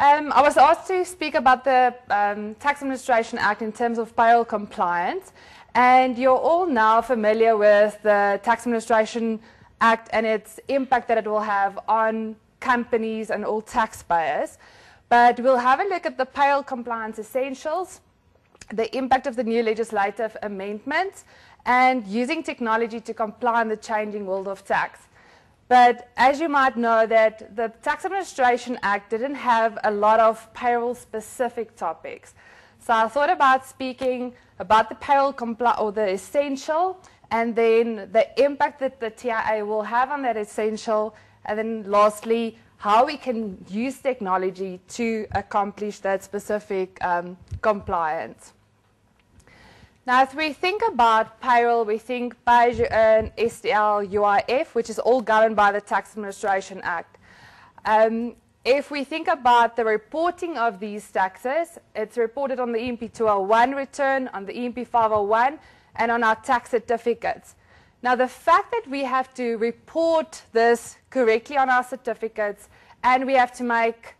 I was asked to speak about the Tax Administration Act in terms of payroll compliance, and you're all now familiar with the Tax Administration Act and its impact that it will have on companies and all taxpayers. But we'll have a look at the payroll compliance essentials, the impact of the new legislative amendments, and using technology to comply in the changing world of tax. But as you might know, that the Tax Administration Act didn't have a lot of payroll-specific topics. So I thought about speaking about the payroll or the essential, and then the impact that the TIA will have on that essential, and then lastly, how we can use technology to accomplish that specific compliance. Now, if we think about payroll, we think pay as you earn, STL, UIF, which is all governed by the Tax Administration Act. If we think about the reporting of these taxes, it's reported on the EMP 201 return, on the EMP 501, and on our tax certificates. Now, the fact that we have to report this correctly on our certificates, and we have to make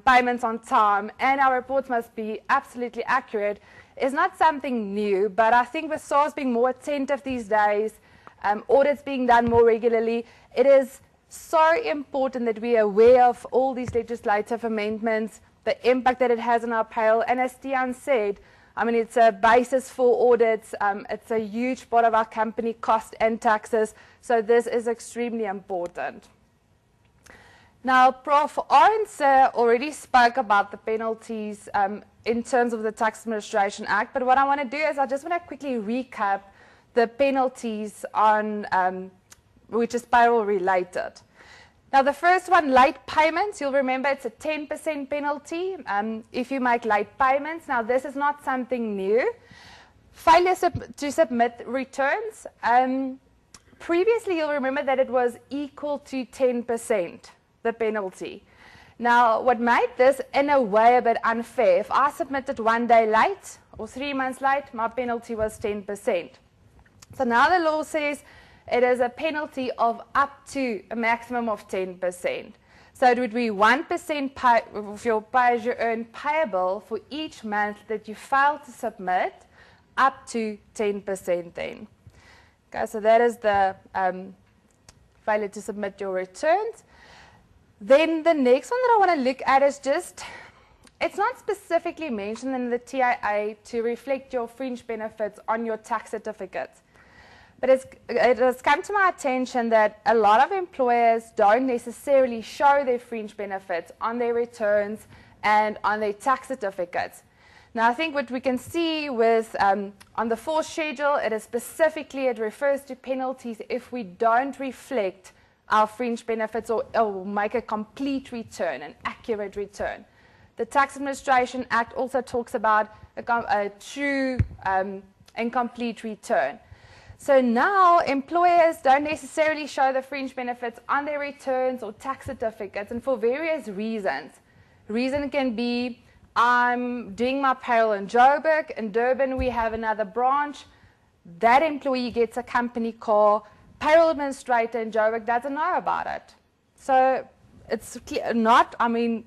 payments on time, and our reports must be absolutely accurate, is not something new, but I think with SARS being more attentive these days, audits being done more regularly, it is so important that we are aware of all these legislative amendments, the impact that it has on our payroll, and as Tian said, I mean, it's a basis for audits, it's a huge part of our company cost and taxes, so this is extremely important. Now, Prof. Arends already spoke about the penalties in terms of the Tax Administration Act, but what I want to do is I just want to quickly recap the penalties on which is payroll related. Now, the first one, late payments, you'll remember it's a 10% penalty if you make late payments. Now, this is not something new. Failure to submit returns, previously you'll remember that it was equal to 10%. The penalty. Now, what made this in a way a bit unfair, if I submitted 1 day late or 3 months late, my penalty was 10%. So now the law says it is a penalty of up to a maximum of 10%. So it would be 1% of your pay as you earn payable for each month that you fail to submit, up to 10% then. Okay, so that is the failure to submit your returns. Then the next one that I want to look at is just, it's not specifically mentioned in the TIA to reflect your fringe benefits on your tax certificates. But it has come to my attention that a lot of employers don't necessarily show their fringe benefits on their returns and on their tax certificates. Now, I think what we can see with, on the fourth schedule, it is specifically, it refers to penalties if we don't reflect our fringe benefits or make a complete return, an accurate return. The Tax Administration Act also talks about a true and complete return. So now employers don't necessarily show the fringe benefits on their returns or tax certificates, and for various reasons. Reason can be, I'm doing my payroll in Joburg. In Durban, we have another branch. That employee gets a company car. Payroll administrator in Joburg doesn't know about it. So it's not,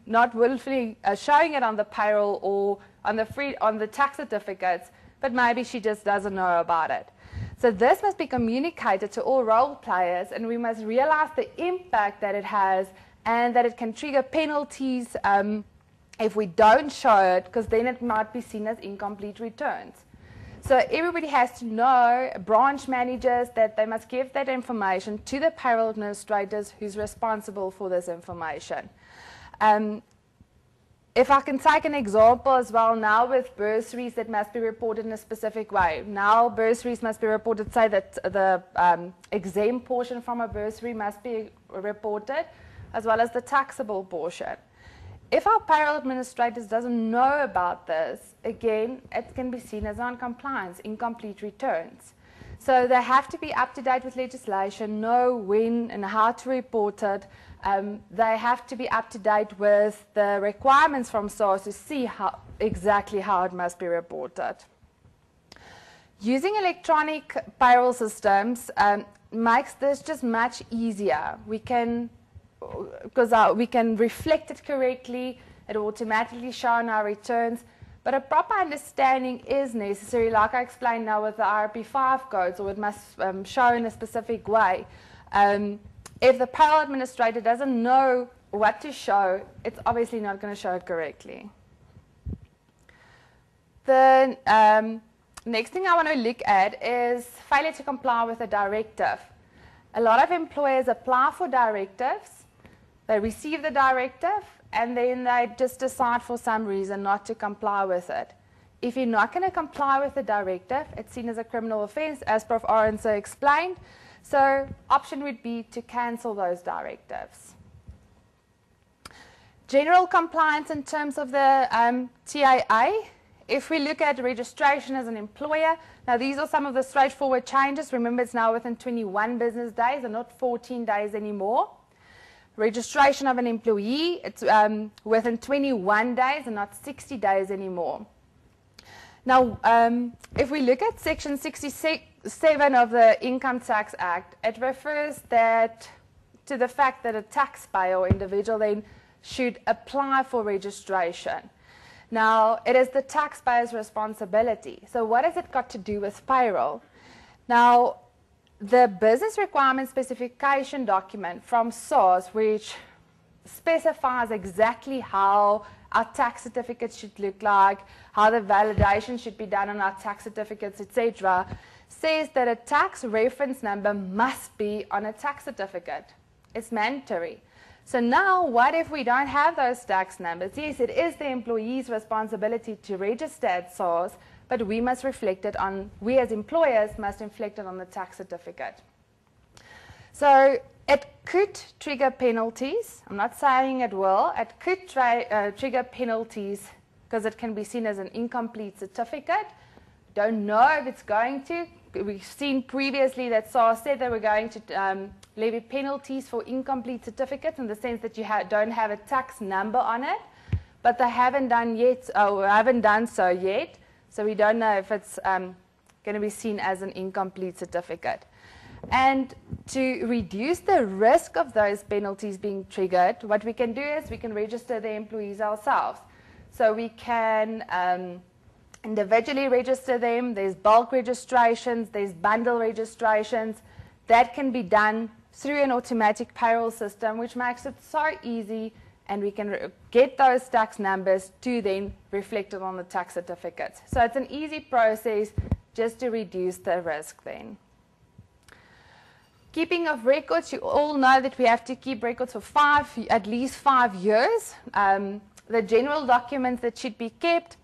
not willfully showing it on the payroll or on the tax certificates, but maybe she just doesn't know about it. So this must be communicated to all role players, and we must realize the impact that it has and that it can trigger penalties if we don't show it, because then it might be seen as incomplete returns. So everybody has to know, branch managers, that they must give that information to the payroll administrators who's responsible for this information. If I can take an example as well, now with bursaries that must be reported in a specific way. Now bursaries must be reported, say that the exempt portion from a bursary must be reported, as well as the taxable portion. If our payroll administrators doesn't know about this, again, it can be seen as non-compliance, incomplete returns. So they have to be up to date with legislation, know when and how to report it. They have to be up to date with the requirements from SARS to see exactly how it must be reported. Using electronic payroll systems makes this just much easier. We can reflect it correctly. It will automatically show on our returns. But a proper understanding is necessary, like I explained now with the RP5 codes, or it must show in a specific way. If the payroll administrator doesn't know what to show, it's obviously not going to show it correctly. The next thing I want to look at is failure to comply with a directive. A lot of employers apply for directives, they receive the directive, and then they just decide for some reason not to comply with it. If you're not going to comply with the directive, it's seen as a criminal offense, as Prof. Aronson explained. So option would be to cancel those directives. General compliance in terms of the TAA. If we look at registration as an employer, now these are some of the straightforward changes. Remember, it's now within 21 business days and not 14 days anymore. Registration of an employee, it's within 21 days and not 60 days anymore. Now, if we look at Section 67 of the Income Tax Act, it refers to the fact that a taxpayer or individual then should apply for registration. Now, it is the taxpayer's responsibility. So what has it got to do with payroll? Now, the business requirement specification document from SARS, which specifies exactly how our tax certificates should look like, how the validation should be done on our tax certificates, etc., says that a tax reference number must be on a tax certificate. It's mandatory. So now, what if we don't have those tax numbers? Yes, it is the employee's responsibility to register at SARS, but we must reflect it on, we as employers must reflect it on the tax certificate. So it could trigger penalties. I'm not saying it will. It could trigger penalties because it can be seen as an incomplete certificate. Don't know if it's going to. We've seen previously that SARS said they were going to levy penalties for incomplete certificates in the sense that you don't have a tax number on it, but they haven't done yet, or haven't done so yet. So we don't know if it's going to be seen as an incomplete certificate. And to reduce the risk of those penalties being triggered, what we can do is we can register the employees ourselves. So we can individually register them. There's bulk registrations, there's bundle registrations. That can be done through an automatic payroll system, which makes it so easy, and we can get those tax numbers to then reflect it on the tax certificates. So it's an easy process just to reduce the risk then. Keeping of records, you all know that we have to keep records for at least 5 years. The general documents that should be kept,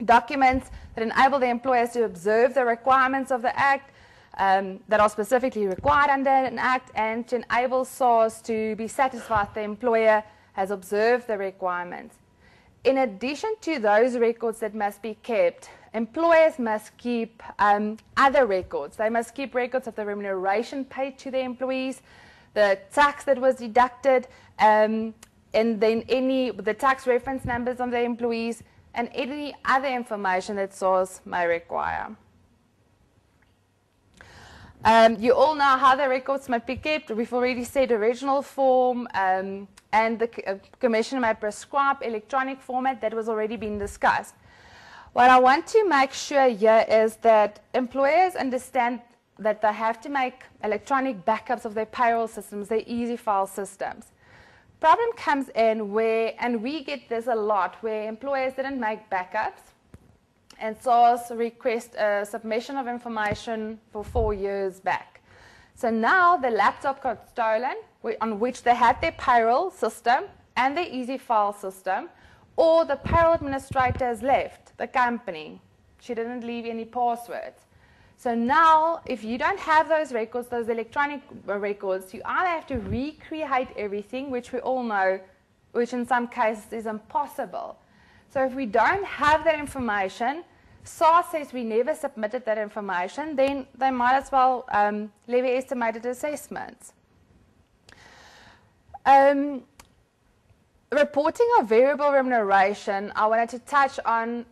documents that enable the employers to observe the requirements of the Act, that are specifically required under an Act, and to enable SARS to be satisfied the employer has observed the requirements. In addition to those records that must be kept, employers must keep other records. They must keep records of the remuneration paid to the employees, the tax that was deducted, and then the tax reference numbers of the employees, and any other information that SARS may require. You all know how the records might be kept. We've already said original form, and the Commission may prescribe electronic format. That was already been discussed. What I want to make sure here is that employers understand that they have to make electronic backups of their payroll systems, their easy file systems. Problem comes in where, and we get this a lot, where employers didn't make backups, and SARS request a submission of information for 4 years back. So now the laptop got stolen, on which they had their payroll system and their easy file system, or the payroll administrator has left the company. She didn't leave any passwords. So now, if you don't have those records, those electronic records, you either have to recreate everything, which we all know, which in some cases is impossible. So if we don't have that information, SARS says we never submitted that information, then they might as well levy estimated assessments. Reporting of variable remuneration, I wanted to touch on,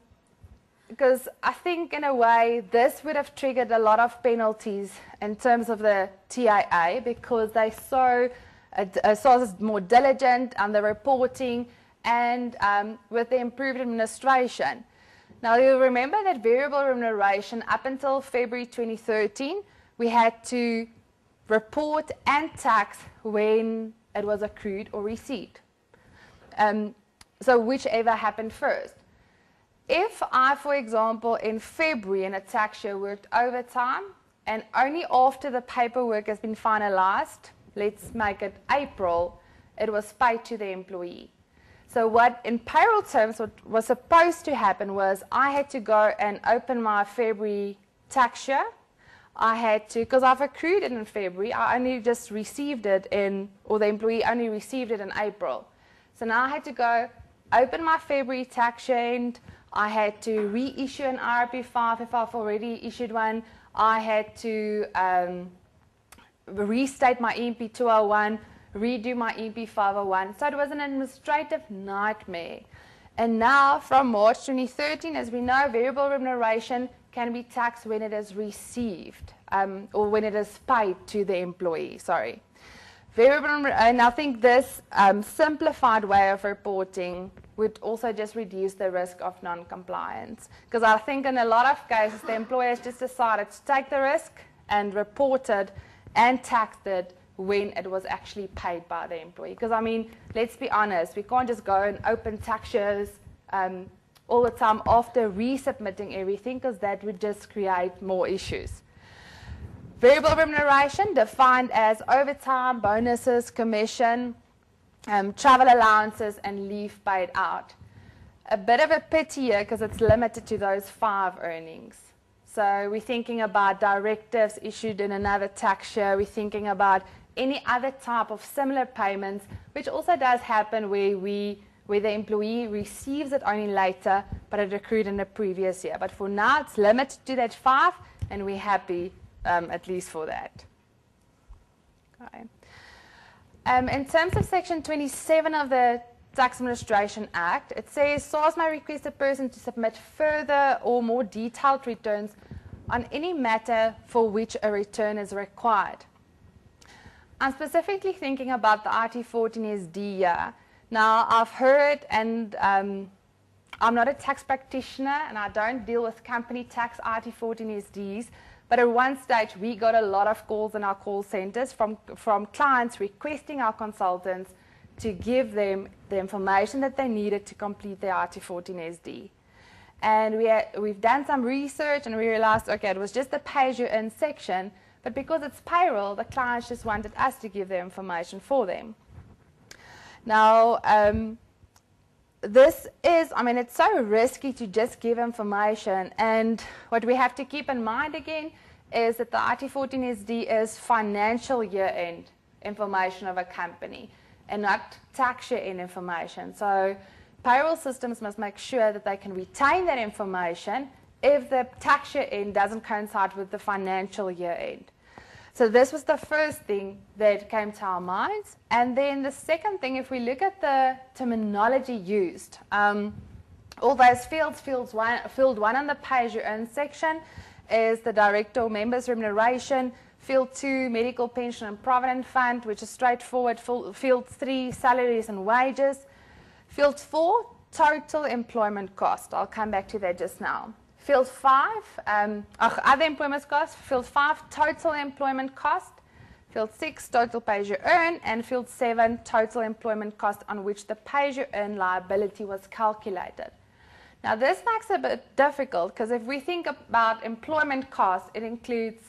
because I think in a way this would have triggered a lot of penalties in terms of the TAA, because they SARS is more diligent on the reporting, and with the improved administration. Now, you'll remember that variable remuneration up until February 2013, we had to report and tax when it was accrued or received. So whichever happened first. If I, for example, in February in a tax year worked overtime, and only after the paperwork has been finalized, let's make it April, it was paid to the employee. So what, in payroll terms, what was supposed to happen was I had to go and open my February tax year. I had to, because I've accrued it in February, I only just received it in, or the employee only received it in April. So now I had to go open my February tax year end. I had to reissue an RP5 if I've already issued one. I had to restate my EMP 201, redo my EMP 501. So it was an administrative nightmare. And now, from March 2013, as we know, variable remuneration can be taxed when it is received, or when it is paid to the employee, sorry. And I think this simplified way of reporting would also just reduce the risk of non-compliance. Because I think in a lot of cases, the employers just decided to take the risk and report it and taxed it when it was actually paid by the employee. Because, I mean, let's be honest, we can't just go and open tax years all the time after resubmitting everything, because that would just create more issues. Variable remuneration defined as overtime, bonuses, commission, travel allowances, and leave paid out. A bit of a pity here because it's limited to those 5 earnings. So we're thinking about directives issued in another tax year. We're thinking about any other type of similar payments, which also does happen where the employee receives it only later, but it accrued in the previous year. But for now, it's limited to that 5, and we're happy at least for that. Okay. In terms of Section 27 of the Tax Administration Act, it says SARS may request a person to submit further or more detailed returns on any matter for which a return is required. I'm specifically thinking about the IT14SD here. Now, I've heard, and I'm not a tax practitioner, and I don't deal with company tax IT14SDs, but at one stage, we got a lot of calls in our call centers from clients requesting our consultants to give them the information that they needed to complete their IT14SD. And we've done some research, and we realized, okay, it was just the pay-as-you-earn section, but because it's payroll, the clients just wanted us to give their information for them. Now, this is, I mean, it's so risky to just give information, and what we have to keep in mind again is that the IT14SD is financial year-end information of a company and not tax year-end information. So payroll systems must make sure that they can retain that information if the tax year-end doesn't coincide with the financial year-end. So this was the first thing that came to our minds. And then the second thing, if we look at the terminology used, all those fields, field 1 on the pay-as-you-earn section is the director or member's remuneration. Field 2, medical, pension and provident fund, which is straightforward. Field 3, salaries and wages. Field 4, total employment cost. I'll come back to that just now. Field 5, other employment costs. Field 5, total employment cost. Field 6, total pay-as-you-earn. And Field 7, total employment cost on which the pay-as-you-earn liability was calculated. Now, this makes it a bit difficult because if we think about employment costs, it includes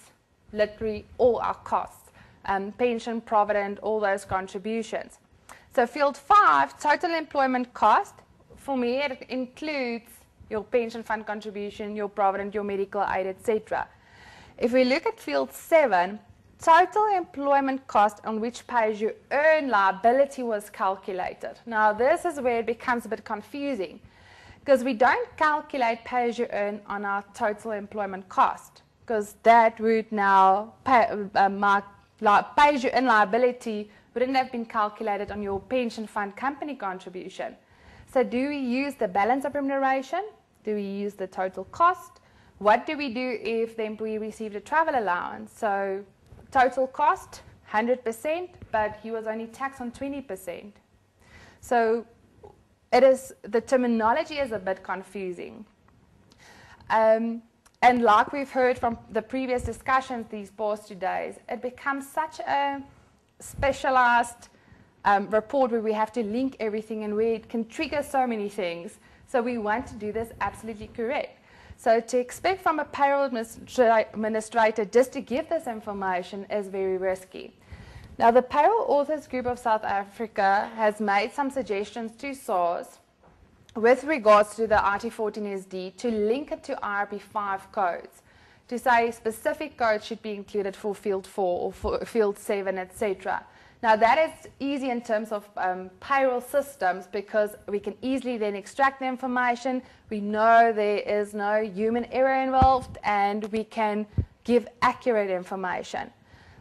literally all our costs, pension, provident, all those contributions. So Field 5, total employment cost, for me, it includes your pension fund contribution, your provident, your medical aid, etc. If we look at Field 7, total employment cost on which pay-as-you-earn liability was calculated. Now, this is where it becomes a bit confusing because we don't calculate pay-as-you-earn on our total employment cost because that would now, pay-as-you-earn liability wouldn't have been calculated on your pension fund company contribution. So do we use the balance of remuneration? Do we use the total cost? What do we do if the employee received a travel allowance? So total cost, 100%, but he was only taxed on 20%. So the terminology is a bit confusing. And like we've heard from the previous discussions these past 2 days, it becomes such a specialized report where we have to link everything and where it can trigger so many things. So we want to do this absolutely correct. So to expect from a payroll administrator just to give this information is very risky. Now, the Payroll Authors Group of South Africa has made some suggestions to SARS with regards to the RT14SD to link it to IRP5 codes, to say specific codes should be included for Field 4 or for Field 7, etc. Now, that is easy in terms of payroll systems because we can easily then extract the information. We know there is no human error involved, and we can give accurate information.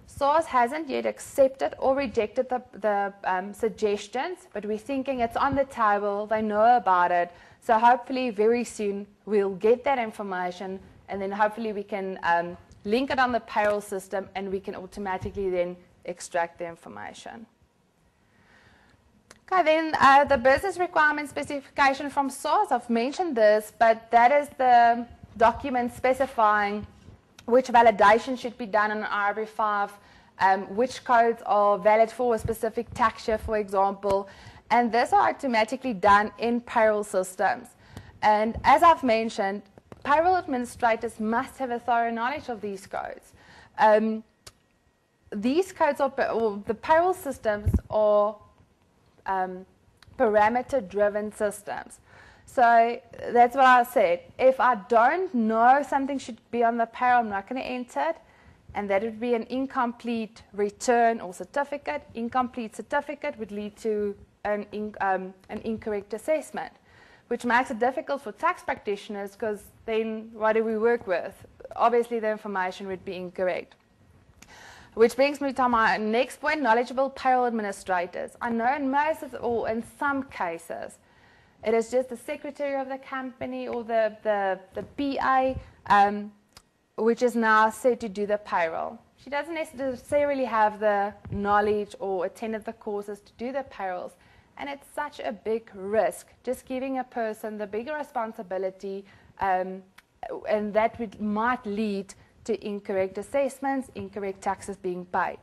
SARS hasn't yet accepted or rejected the suggestions, but we're thinking it's on the table, they know about it, so hopefully very soon we'll get that information, and then hopefully we can link it on the payroll system, and we can automatically then extract the information. Okay, then the business requirement specification from SARS, I've mentioned this, but that is the document specifying which validation should be done on IRB5, which codes are valid for a specific tax year, for example, and these are automatically done in payroll systems. And as I've mentioned, payroll administrators must have a thorough knowledge of these codes. These codes are, or the payroll systems are parameter-driven systems. So that's what I said. If I don't know something should be on the payroll, I'm not going to enter it, and that would be an incomplete return or certificate. Incomplete certificate would lead to an incorrect assessment, which makes it difficult for tax practitioners because then what do we work with? Obviously, the information would be incorrect. Which brings me to my next point, knowledgeable payroll administrators. I know in most of, or in some cases, it is just the secretary of the company or the PA, which is now said to do the payroll. She doesn't necessarily have the knowledge or attended the courses to do the payrolls. And it's such a big risk, just giving a person the bigger responsibility, and that might lead to incorrect assessments, incorrect taxes being paid.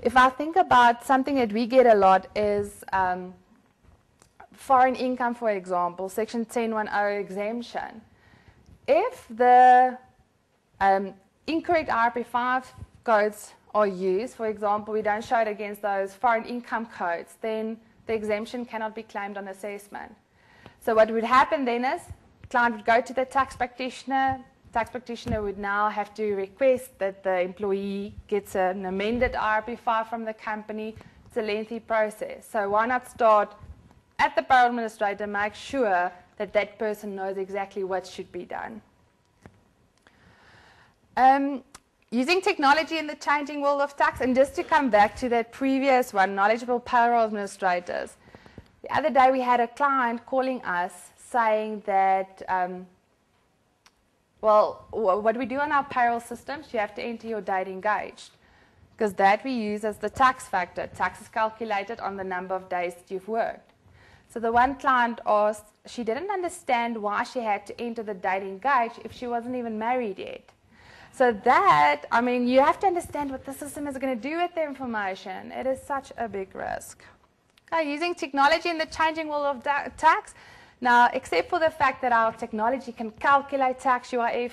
If I think about something that we get a lot is foreign income, for example, Section 1010 exemption. If the incorrect IRP5 codes are used, for example, we don't show it against those foreign income codes, then the exemption cannot be claimed on assessment. So what would happen then is, client would go to the tax practitioner would now have to request that the employee gets an amended IRP5 from the company. It's a lengthy process. So why not start at the payroll administrator, make sure that that person knows exactly what should be done. Using technology in the changing world of tax, and just to come back to that previous one, knowledgeable payroll administrators. The other day we had a client calling us saying that, well, what we do on our payroll systems, you have to enter your date engaged, because that we use as the tax factor. Tax is calculated on the number of days that you've worked. So the one client asked, she didn't understand why she had to enter the date engaged if she wasn't even married yet. So that, I mean, you have to understand what the system is going to do with the information. It is such a big risk. Okay, using technology in the changing world of tax. Now, except for the fact that our technology can calculate tax, UIF,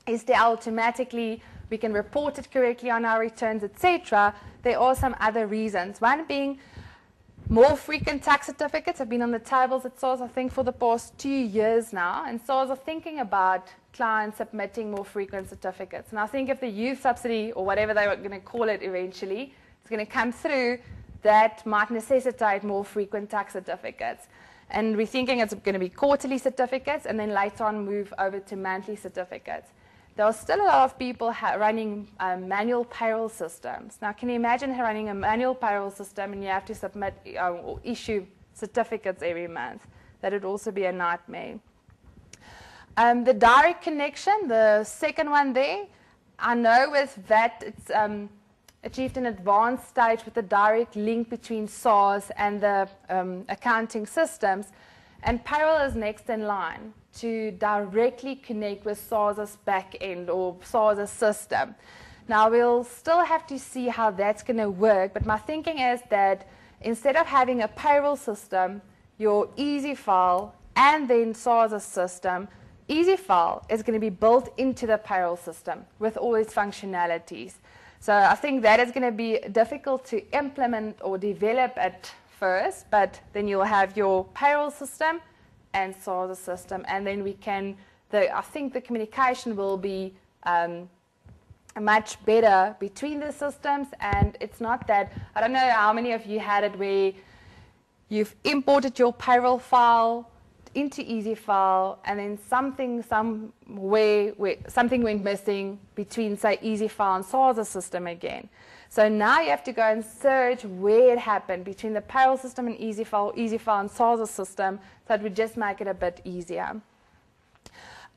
SDL automatically, we can report it correctly on our returns, etc., there are some other reasons. One being more frequent tax certificates have been on the tables at SARS, I think, for the past 2 years now, and SARS are thinking about clients submitting more frequent certificates. And I think if the youth subsidy, or whatever they were going to call it eventually, is going to come through, that might necessitate more frequent tax certificates. And we're thinking it's going to be quarterly certificates, and then later on move over to monthly certificates. There are still a lot of people running manual payroll systems. Now, can you imagine running a manual payroll system and you have to submit or issue certificates every month? That would also be a nightmare. The direct connection, the second one there, I know with that achieved an advanced stage with a direct link between SARS and the accounting systems, and Payroll is next in line to directly connect with SARS's back end or SARS's system. Now, we'll still have to see how that's going to work, but my thinking is that instead of having a payroll system, your EasyFile, and then SARS's system, EasyFile is going to be built into the payroll system with all its functionalities. So I think that is going to be difficult to implement or develop at first, but then you'll have your payroll system and SARS's system, and then we can, I think the communication will be much better between the systems, and it's not that, I don't know how many of you had it where you've imported your payroll file into EasyFile, and then something went missing between, say, EasyFile and SARS's system again. So now you have to go and search where it happened between the payroll system and EasyFile, EasyFile and SARS's system, so it would just make it a bit easier.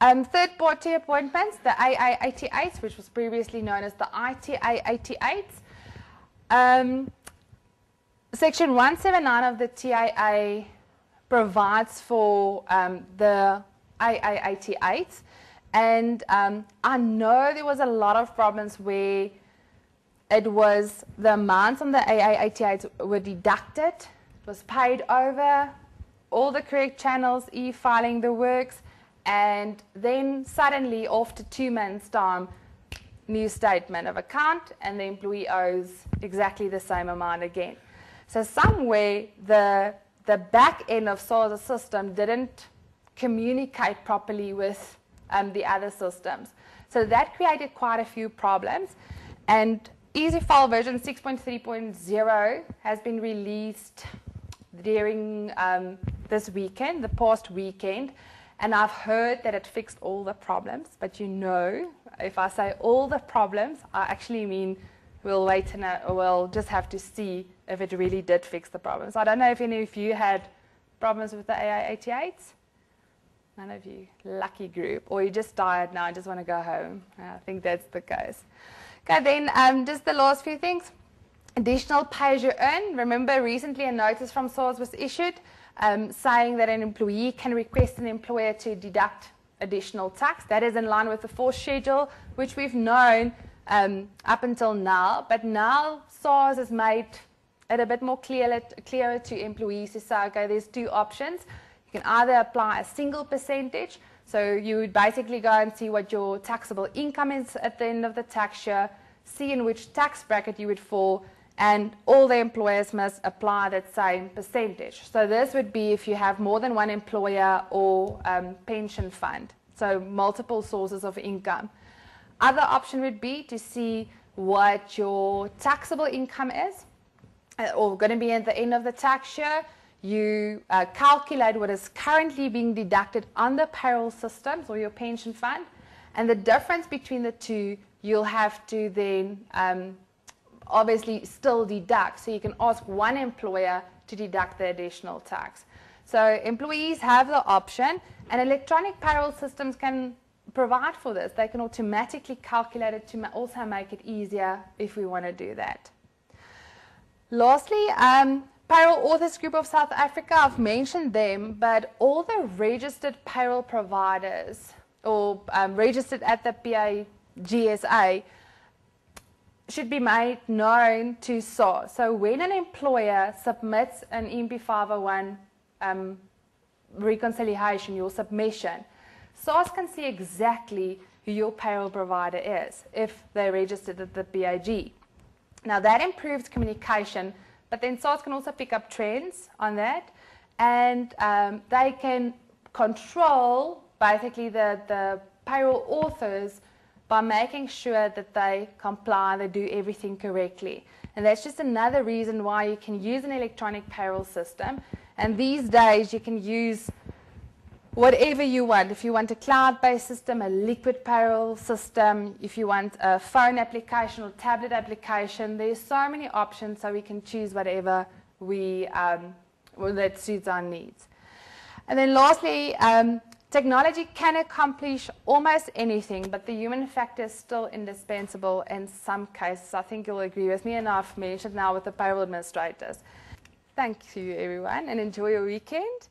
Third-party appointments, the AA88s, which was previously known as the ITA88s. Section 179 of the TAA provides for the AA88s, and I know there was a lot of problems where it was the amounts on the AA88s were deducted, it was paid over, all the correct channels, e-filing the works, and then suddenly after 2 months' time, new statement of account, and the employee owes exactly the same amount again. So somewhere the back end of SARS's system didn't communicate properly with the other systems. So that created quite a few problems, and EasyFile version 6.3.0 has been released during this weekend, the past weekend, and I've heard that it fixed all the problems, but you know, if I say all the problems, I actually mean we'll wait and we'll just have to see if it really did fix the problems. I don't know if any of you had problems with the AA88s. None of you. Lucky group. Or you're just tired now and just want to go home. I think that's the case. Okay, then just the last few things. Additional pay as you earn. Remember, recently a notice from SARS was issued saying that an employee can request an employer to deduct additional tax. That is in line with the fourth schedule, which we've known up until now. But now SARS has made it a bit more clearer to employees to say, okay, there's two options. You can either apply a single percentage, so you would basically go and see what your taxable income is at the end of the tax year, see in which tax bracket you would fall, and all the employers must apply that same percentage. So this would be if you have more than one employer or pension fund, so multiple sources of income. Other option would be to see what your taxable income is, or going to be at the end of the tax year. You calculate what is currently being deducted on the payroll systems or your pension fund, and the difference between the two you'll have to then obviously still deduct. So you can ask one employer to deduct the additional tax. So employees have the option, and electronic payroll systems can provide for this. They can automatically calculate it to also make it easier if we want to do that. Lastly, Payroll Authors Group of South Africa, I've mentioned them, but all the registered payroll providers or registered at the PAGSA should be made known to SARS. So when an employer submits an MP501 reconciliation, your submission, SARS can see exactly who your payroll provider is if they're registered at the PAG. Now that improves communication, but then SARS can also pick up trends on that, and they can control basically the payroll authors by making sure that they comply, they do everything correctly. And that's just another reason why you can use an electronic payroll system. And these days you can use whatever you want. If you want a cloud-based system, a liquid payroll system, if you want a phone application or tablet application, there's so many options, so we can choose whatever that suits our needs. And then lastly, Technology can accomplish almost anything, but the human factor is still indispensable in some cases. I think you'll agree with me, and I've mentioned now with the payroll administrators. Thank you, everyone, and enjoy your weekend.